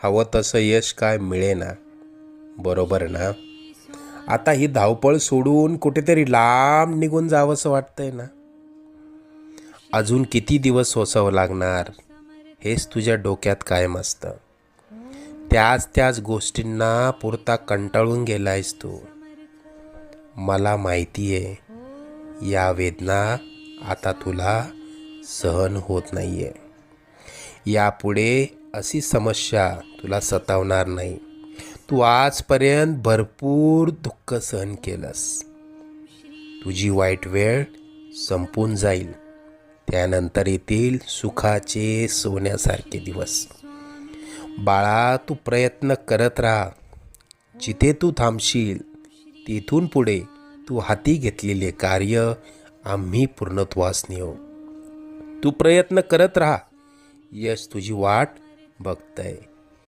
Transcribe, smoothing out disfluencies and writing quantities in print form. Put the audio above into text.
हवं तसं यश काय मिळेना, बरोबर ना? आता ही धावपळ सोडून कुठेतरी लांब निघून जावंसं वाटतंय ना? अजून किती दिवस सोसावं लागणार हेच तुझ्या डोक्यात कायम असतं. त्याच त्याच गोष्टींना पुरता कंटाळून गेलायस तू. मला माहिती आहे या वेदना आता तुला सहन होत नाहीये. यापुढे अशी समस्या तुला सतावणार नाही. तू आजपर्यंत भरपूर दुःख सहन केलंस. तुझी वाईट वेळ संपून जाईल. त्यानंतर येतील सुखाचे सोन्यासारखे दिवस. बाळा, तू प्रयत्न करत राहा. जिथे तू थांबशील तिथून पुढे तू हाती घेतलेले कार्य आम्ही पूर्णत्वास नेऊ. तू प्रयत्न करत राहा. यश तुझी वाट बघतंय.